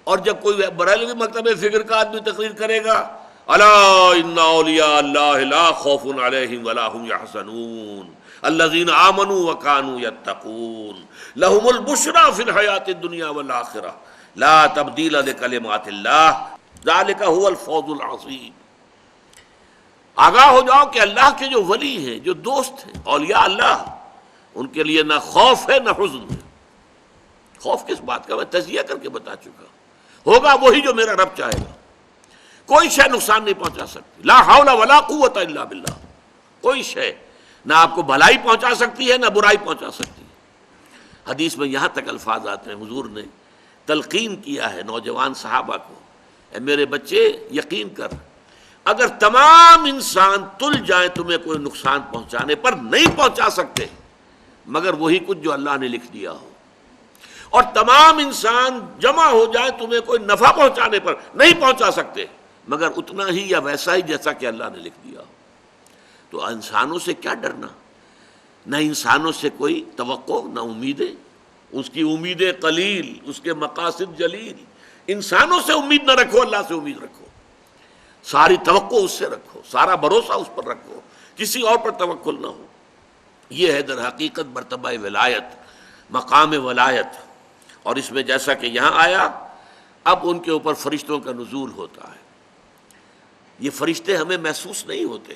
اور جب کوئی بریلوی مکتب فکر کا آدمی تقریر کرے گا الا ان اولیاء اللہ لا خوف علیہم ولا هم یحزنون الذین آمنوا وکانوا یتقون لهم البشری فی الحیاۃ الدنیا والآخرہ لا تبدیل لکلمات اللہ ذلک هو الفوز العظیم. آگاہ ہو جاؤ کہ اللہ کے جو ولی ہیں، جو دوست ہیں، اولیاء اللہ، ان کے لیے نہ خوف ہے نہ حزن ہے. خوف کس بات کا؟ میں تجزیہ کر کے بتا چکا. ہوگا وہی جو میرا رب چاہے گا. کوئی شے نقصان نہیں پہنچا سکتی. لا حول ولا قوت الا باللہ. کوئی شے نہ آپ کو بھلائی پہنچا سکتی ہے نہ برائی پہنچا سکتی ہے. حدیث میں یہاں تک الفاظ آتے ہیں، حضور نے تلقین کیا ہے نوجوان صحابہ کو، اے میرے بچے یقین کر، اگر تمام انسان تل جائیں تمہیں کوئی نقصان پہنچانے پر نہیں پہنچا سکتے مگر وہی کچھ جو اللہ نے لکھ دیا ہو، اور تمام انسان جمع ہو جائیں تمہیں کوئی نفع پہنچانے پر نہیں پہنچا سکتے مگر اتنا ہی یا ویسا ہی جیسا کہ اللہ نے لکھ دیا ہو. تو انسانوں سے کیا ڈرنا؟ نہ انسانوں سے کوئی توقع نہ امیدیں. اس کی امیدیں قلیل، اس کے مقاصد جلیل. انسانوں سے امید نہ رکھو، اللہ سے امید رکھو. ساری توقع اس سے رکھو، سارا بھروسہ اس پر رکھو، کسی اور پر توکل نہ ہو. یہ ہے در حقیقت مرتبہ ولایت، مقام ولایت. اور اس میں جیسا کہ یہاں آیا، اب ان کے اوپر فرشتوں کا نزول ہوتا ہے. یہ فرشتے ہمیں محسوس نہیں ہوتے،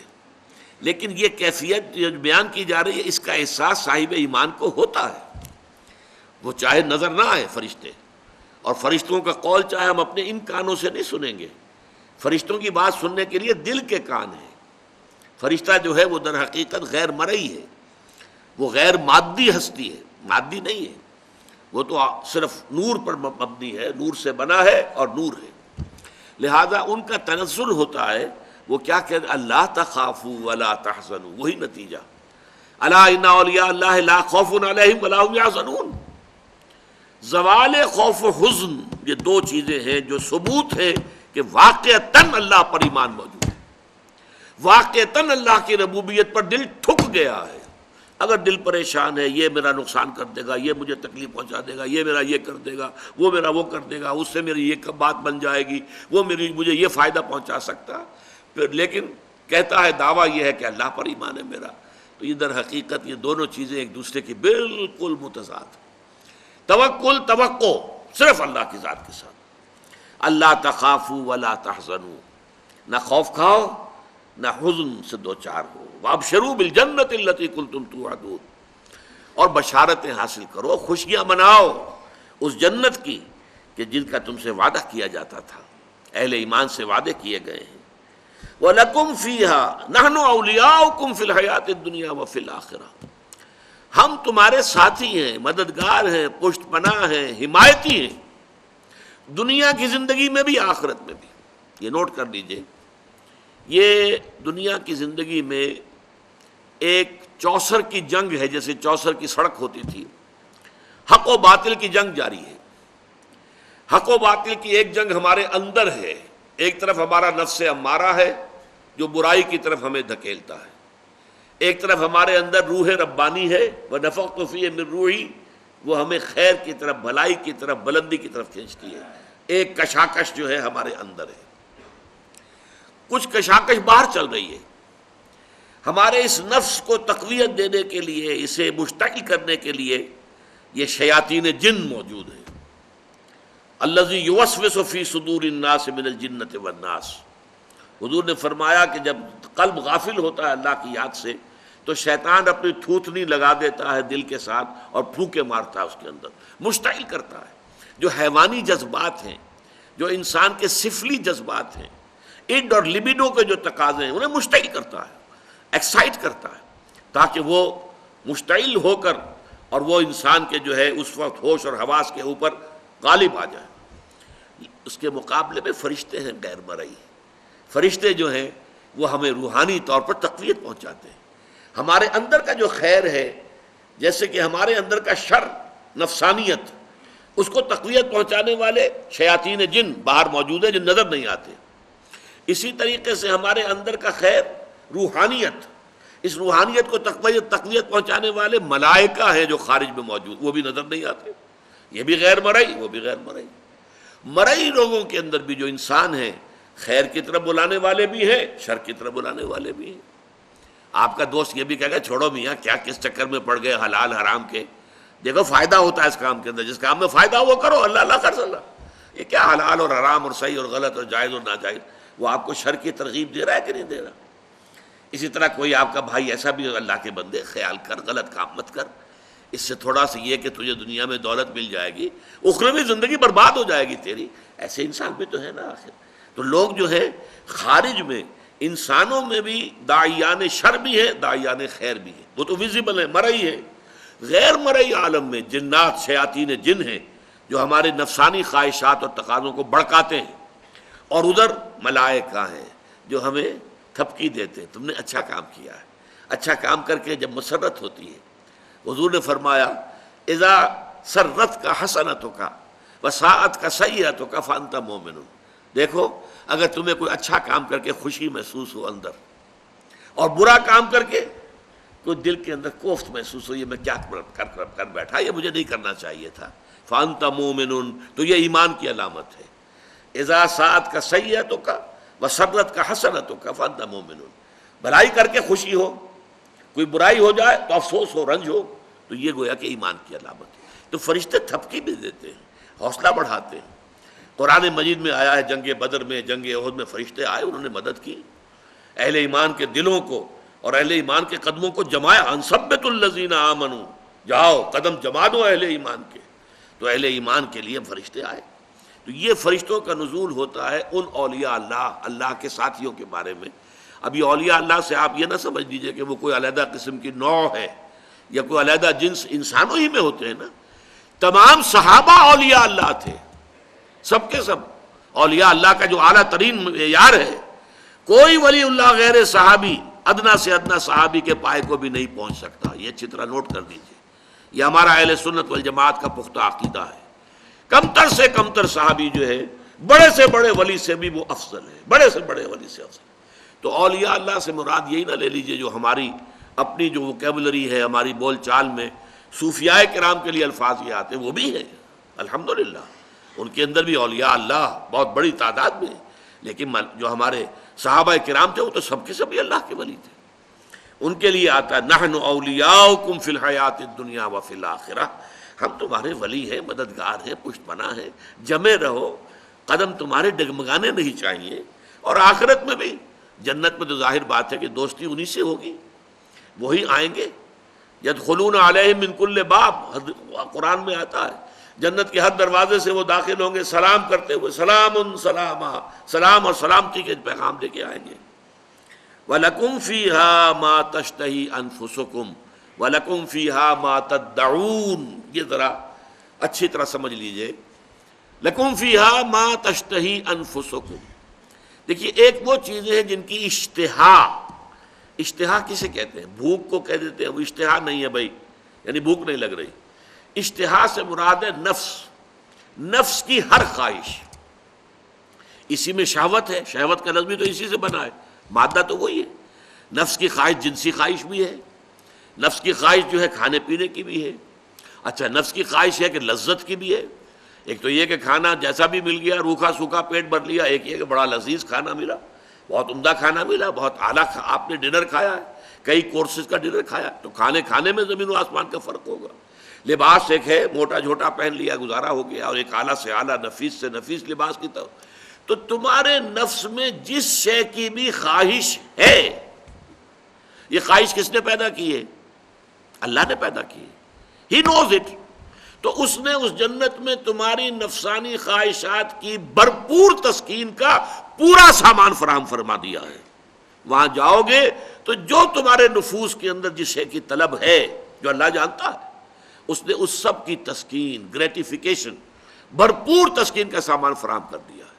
لیکن یہ کیفیت جو بیان کی جا رہی ہے اس کا احساس صاحب ایمان کو ہوتا ہے. وہ چاہے نظر نہ آئے فرشتے، اور فرشتوں کا قول چاہے ہم اپنے ان کانوں سے نہیں سنیں گے. فرشتوں کی بات سننے کے لیے دل کے کان ہیں. فرشتہ جو ہے وہ در حقیقت غیر مرئی ہے، وہ غیر مادی ہستی ہے، مادی نہیں ہے. وہ تو صرف نور پر مبنی ہے، نور سے بنا ہے اور نور ہے. لہذا ان کا تنزل ہوتا ہے. وہ کیا کہتے ہیں؟ اللہ تخافوا ولا تحزنوا. وہی نتیجہ، الا ان اولیاء اللہ لا خوف علیہم ولا هم یحزنون. زوال خوف و حزن، یہ دو چیزیں ہیں جو ثبوت ہے کہ واقعتاً اللہ پر ایمان موجود ہے. واقعتاً اللہ کی ربوبیت پر دل ٹھک گیا ہے. اگر دل پریشان ہے، یہ میرا نقصان کر دے گا، یہ مجھے تکلیف پہنچا دے گا، یہ میرا یہ کر دے گا، وہ میرا وہ کر دے گا، اس سے میری یہ بات بن جائے گی، وہ مجھے یہ فائدہ پہنچا سکتا، لیکن کہتا ہے دعویٰ یہ ہے کہ اللہ پر ایمان ہے میرا. تو یہ در حقیقت یہ دونوں چیزیں ایک دوسرے کی بالکل متضاد. توکل، توقع صرف اللہ کی ذات کے ساتھ. اللہ تخافوا ولا تحزنوا، نہ خوف کھاؤ نہ حزن سے دو چار ہو. وابشروا بالجنۃ التي كنتم توعدون، اور بشارتیں حاصل کرو، خوشیاں مناؤ اس جنت کی کہ جن کا تم سے وعدہ کیا جاتا تھا، اہل ایمان سے وعدے کیے گئے ہیں. وَلَكُمْ فِيهَا نَحْنُ أَوْلِيَاؤُكُمْ فِي الْحَيَاةِ الدُّنْيَا وَفِي الْآخِرَةِ. ہم تمہارے ساتھی ہیں، مددگار ہیں، پشت پناہ ہیں، حمایتی ہیں، دنیا کی زندگی میں بھی آخرت میں بھی. یہ نوٹ کر لیجئے، یہ دنیا کی زندگی میں ایک چوسر کی جنگ ہے. جیسے چوسر کی سڑک ہوتی تھی، حق و باطل کی جنگ جاری ہے. حق و باطل کی ایک جنگ ہمارے اندر ہے. ایک طرف ہمارا نفس امارہ ہے جو برائی کی طرف ہمیں دھکیلتا ہے، ایک طرف ہمارے اندر روح ربانی ہے، وَنَفَخْتُ فِيهِ مِن رُوحِي، وہ ہمیں خیر کی طرف، بھلائی کی طرف، بلندی کی طرف کھینچتی ہے. ایک کشاکش جو ہے ہمارے اندر ہے. کچھ کشاکش باہر چل رہی ہے. ہمارے اس نفس کو تقویت دینے کے لیے، اسے مشتعل کرنے کے لیے یہ شیاطین جن موجود ہیں. الذی یوسوس فی صدور الناس من الجنۃ والناس. حضور نے فرمایا کہ جب قلب غافل ہوتا ہے اللہ کی یاد سے تو شیطان اپنی تھوتنی لگا دیتا ہے دل کے ساتھ اور پھونکے مارتا ہے اس کے اندر، مشتعل کرتا ہے. جو حیوانی جذبات ہیں، جو انسان کے سفلی جذبات ہیں، اڈ اور لبیڈو کے جو تقاضے ہیں، انہیں مشتعل کرتا ہے، ایکسائٹ کرتا ہے، تاکہ وہ مشتعل ہو کر اور وہ انسان کے جو ہے اس وقت ہوش اور حواس کے اوپر غالب آ جائے۔ اس کے مقابلے میں فرشتے ہیں غیر مرئی۔ فرشتے جو ہیں وہ ہمیں روحانی طور پر تقویت پہنچاتے ہیں۔ ہمارے اندر کا جو خیر ہے، جیسے کہ ہمارے اندر کا شر، نفسانیت، اس کو تقویت پہنچانے والے شیاطین جن باہر موجود ہیں جو نظر نہیں آتے۔ اسی طریقے سے ہمارے اندر کا خیر، روحانیت، اس روحانیت کو تقویت پہنچانے والے ملائکہ ہیں جو خارج میں موجود، وہ بھی نظر نہیں آتے۔ یہ بھی غیر مرئی، وہ بھی غیر مرئی۔ مرئی لوگوں کے اندر بھی جو انسان ہیں، خیر کی طرف بلانے والے بھی ہیں، شر کی طرف بلانے والے بھی ہیں۔ آپ کا دوست یہ بھی کہے گا چھوڑو میاں، کیا کس چکر میں پڑ گئے حلال حرام کے، دیکھو فائدہ ہوتا ہے اس کام کے اندر، جس کام میں فائدہ ہو وہ کرو، اللہ اللہ کر صلی اللہ۔ یہ کیا حلال اور حرام اور صحیح اور غلط اور جائز اور ناجائز، وہ آپ کو شر کی ترغیب دے رہا ہے کہ نہیں دے رہا؟ اسی طرح کوئی آپ کا بھائی ایسا بھی، اللہ کے بندے خیال کر، غلط کام مت کر، اس سے تھوڑا سا یہ کہ تجھے دنیا میں دولت مل جائے گی، اخروی زندگی برباد ہو جائے گی تیری، ایسے انسان بھی تو ہے نا آخر۔ تو لوگ جو ہے خارج میں، انسانوں میں بھی داعیان شر بھی ہے، داعیان خیر بھی ہے، وہ تو ویزیبل ہے، مرئی ہے۔ غیر مرئی عالم میں جنات، شیاطین جن ہیں جو ہمارے نفسانی خواہشات اور تقاضوں کو بڑکاتے ہیں، اور ادھر ملائکہ ہیں جو ہمیں تھپکی دیتے ہیں، تم نے اچھا کام کیا ہے۔ اچھا کام کر کے جب مسرت ہوتی ہے، حضور نے فرمایا اذا سرت کا حسنتوں کا وساعت کا سیئتوں کا فانت مومن۔ دیکھو اگر تمہیں کوئی اچھا کام کر کے خوشی محسوس ہو اندر، اور برا کام کر کے کوئی دل کے اندر کوفت محسوس ہو، یہ میں کیا کر بیٹھا، یہ مجھے نہیں کرنا چاہیے تھا، فانت مومن، تو یہ ایمان کی علامت ہے۔ اذا ساعت کا سیئتوں کا وسرت کا حسنتوں کا فانت مومن، بھلائی کر کے خوشی ہو، کوئی برائی ہو جائے تو افسوس ہو، رنج ہو، تو یہ گویا کہ ایمان کی علامت ہے۔ تو فرشتے تھپکی بھی دیتے ہیں، حوصلہ بڑھاتے ہیں۔ قرآن مجید میں آیا ہے جنگ بدر میں، جنگ احد میں فرشتے آئے، انہوں نے مدد کی، اہل ایمان کے دلوں کو اور اہل ایمان کے قدموں کو جمایا۔ انثبت الذین آمنوا، جاؤ قدم جما دو اہل ایمان کے، تو اہل ایمان کے لیے فرشتے آئے۔ تو یہ فرشتوں کا نزول ہوتا ہے ان اولیاء اللہ، اللہ کے ساتھیوں کے بارے میں۔ اب یہ اولیاء اللہ سے آپ یہ نہ سمجھ لیجئے کہ وہ کوئی علیحدہ قسم کی نوع ہے یا کوئی علیحدہ جنس، انسانوں ہی میں ہوتے ہیں نا۔ تمام صحابہ اولیاء اللہ تھے، سب کے سب اولیاء اللہ کا جو اعلیٰ ترین معیار ہے، کوئی ولی اللہ غیر صحابی ادنا سے ادنا صحابی کے پائے کو بھی نہیں پہنچ سکتا۔ یہ اچھی طرح نوٹ کر دیجئے، یہ ہمارا اہل سنت والجماعت کا پختہ عقیدہ ہے۔ کمتر سے کمتر صحابی جو ہے بڑے سے بڑے ولی سے بھی وہ افضل ہے، بڑے سے بڑے ولی سے افضل۔ تو اولیاء اللہ سے مراد یہی نہ لے لیجئے جو ہماری اپنی جو ووکیبلری ہے، ہماری بول چال میں صوفیاء کرام کے لیے الفاظ یہ آتے ہیں، وہ بھی ہیں الحمدللہ، ان کے اندر بھی اولیاء اللہ بہت بڑی تعداد میں، لیکن جو ہمارے صحابہ کرام تھے وہ تو سب کے سب اللہ کے ولی تھے۔ ان کے لیے آتا ہے نحن اولیاؤکم فی الحیات الدنیا وفی الآخرہ، ہم تمہارے ولی ہیں، مددگار ہیں، پشت پناہ ہیں، جمے رہو، قدم تمہارے ڈگمگانے نہیں چاہیے۔ اور آخرت میں بھی، جنت میں تو ظاہر بات ہے کہ دوستی انہی سے ہوگی، وہی آئیں گے۔ یدخلون علیہم من کل باب، قرآن میں آتا ہے جنت کے ہر دروازے سے وہ داخل ہوں گے سلام کرتے ہوئے، سلام سلاما، سلام اور سلامتی کے پیغام لے کے آئیں گے۔ وَلَكُمْ فِيهَا مَا تَشْتَهِي أَنفُسُكُمْ وَلَكُمْ فِيهَا مَا تَدَّعُونَ، یہ ذرا اچھی طرح سمجھ لیجئے، لَكُمْ فِيهَا مَا تَشْتَهِي أَنفُسُكُمْ۔ دیکھیے ایک وہ چیزیں ہیں جن کی اشتہا، اشتہا کسے کہتے ہیں؟ بھوک کو کہہ دیتے ہیں، وہ اشتہا نہیں ہے بھائی، یعنی بھوک نہیں لگ رہی۔ اشتہا سے مراد ہے نفس، نفس کی ہر خواہش، اسی میں شہوت ہے، شہوت کا لفظ بھی تو اسی سے بنا ہے، مادہ تو وہی ہے۔ نفس کی خواہش جنسی خواہش بھی ہے، نفس کی خواہش جو ہے کھانے پینے کی بھی ہے۔ اچھا نفس کی خواہش ہے کہ لذت کی بھی ہے، ایک تو یہ کہ کھانا جیسا بھی مل گیا، روکھا سوکھا پیٹ بھر لیا، ایک یہ کہ بڑا لذیذ کھانا ملا، بہت عمدہ کھانا ملا، بہت اعلیٰ آپ نے ڈنر کھایا ہے، کئی کورسز کا ڈنر کھایا، تو کھانے میں زمین و آسمان کا فرق ہوگا۔ لباس ایک ہے، موٹا جھوٹا پہن لیا گزارا ہو گیا، اور ایک اعلیٰ سے اعلیٰ نفیس سے نفیس لباس کی طرف۔ تو تمہارے نفس میں جس شے کی بھی خواہش ہے، یہ خواہش کس نے پیدا کی ہے؟ اللہ نے پیدا کی ہے، ہی نوز اٹ۔ تو اس نے اس جنت میں تمہاری نفسانی خواہشات کی بھرپور تسکین کا پورا سامان فراہم فرما دیا ہے۔ وہاں جاؤ گے تو جو تمہارے نفوس کے اندر جس شے کی طلب ہے، جو اللہ جانتا ہے، اس نے اس سب کی تسکین، گریٹیفیکیشن، بھرپور تسکین کا سامان فراہم کر دیا ہے۔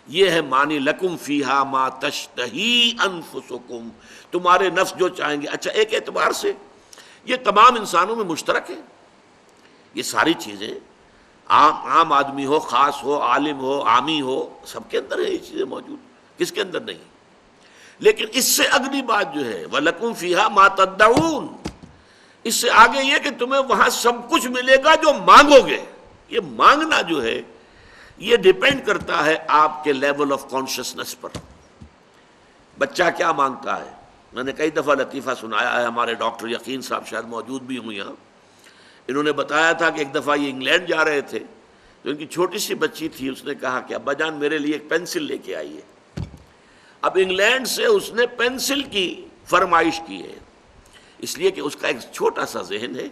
یہ ہے معنی لکم فیہا ما تشتہی انفسکم، تمہارے نفس جو چاہیں گے۔ اچھا، ایک اعتبار سے یہ تمام انسانوں میں مشترک ہے، یہ ساری چیزیں، عام آدمی ہو، خاص ہو، عالم ہو، عامی ہو، سب کے اندر ہے یہ چیزیں موجود، کس کے اندر نہیں؟ لیکن اس سے اگلی بات جو ہے وَلَكُمْ فِيهَا مَا تَدَّعُونَ، اس سے آگے یہ کہ تمہیں وہاں سب کچھ ملے گا جو مانگو گے۔ یہ مانگنا جو ہے یہ ڈیپینڈ کرتا ہے آپ کے لیول آف کانشسنس پر۔ بچہ کیا مانگتا ہے؟ میں نے کئی دفعہ لطیفہ سنایا ہے، ہمارے ڈاکٹر یقین صاحب شاید موجود بھی ہوں یہاں، انہوں نے بتایا تھا کہ ایک دفعہ یہ انگلینڈ جا رہے تھے تو ان کی چھوٹی سی بچی تھی، اس نے کہا کہ ابا جان میرے لیے ایک پینسل لے کے آئیے۔ اب انگلینڈ سے اس نے پینسل کی فرمائش کی ہے، اس لیے کہ اس کا ایک چھوٹا سا ذہن ہے،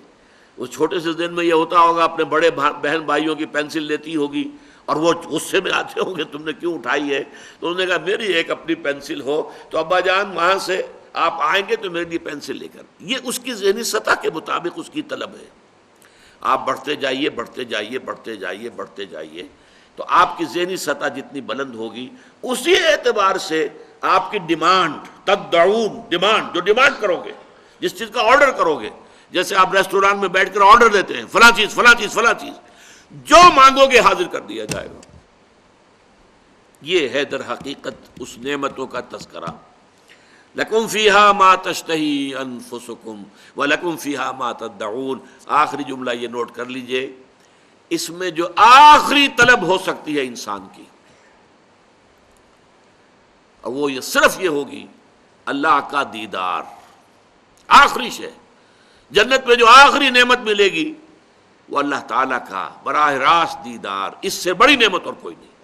اس چھوٹے سے ذہن میں یہ ہوتا ہوگا اپنے بڑے بہن بھائیوں کی پینسل لیتی ہوگی اور وہ غصے میں آتے ہوں گے تم نے کیوں اٹھائی ہے، تو انہوں نے کہا میری ایک اپنی پینسل ہو تو ابا جان وہاں سے آپ آئیں گے تو میرے لیے پینسل لے کر۔ یہ اس کی ذہنی سطح کے مطابق اس کی طلب ہے۔ آپ بڑھتے جائیے بڑھتے جائیے بڑھتے جائیے بڑھتے جائیے تو آپ کی ذہنی سطح جتنی بلند ہوگی اسی اعتبار سے آپ کی ڈیمانڈ، تدعون، ڈیمانڈ، جو ڈیمانڈ کرو گے، جس چیز کا آرڈر کرو گے، جیسے آپ ریسٹوران میں بیٹھ کر آرڈر دیتے ہیں فلاں چیز فلاں چیز فلاں چیز، جو مانگو گے حاضر کر دیا جائے گا۔ یہ ہے در حقیقت اس نعمتوں کا تذکرہ۔ لَكُمْ فِيهَا مَا تَشْتَهِي أَنفُسُكُمْ وَلَكُمْ فِيهَا مَا تَدَّعُونَ۔ آخری جملہ یہ نوٹ کر لیجئے، اس میں جو آخری طلب ہو سکتی ہے انسان کی، اور وہ یہ صرف یہ ہوگی اللہ کا دیدار۔ آخری شے، جنت میں جو آخری نعمت ملے گی وہ اللہ تعالیٰ کا براہ راست دیدار، اس سے بڑی نعمت اور کوئی نہیں۔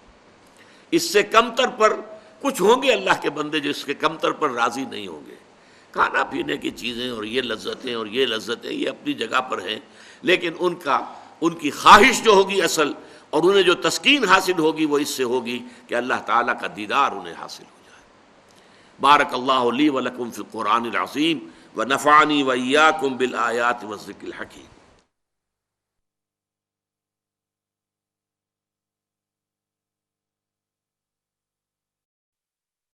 اس سے کمتر پر کچھ ہوں گے اللہ کے بندے جس کے کمتر پر راضی نہیں ہوں گے۔ کھانا پینے کی چیزیں اور یہ لذتیں اور یہ لذتیں یہ اپنی جگہ پر ہیں، لیکن ان کی خواہش جو ہوگی اصل، اور انہیں جو تسکین حاصل ہوگی وہ اس سے ہوگی کہ اللہ تعالیٰ کا دیدار انہیں حاصل ہو جائے۔ بارک اللہ لی ولکم فی القرآن العظیم ونفعنی وإیاکم بالآیات والذکر الحکیم۔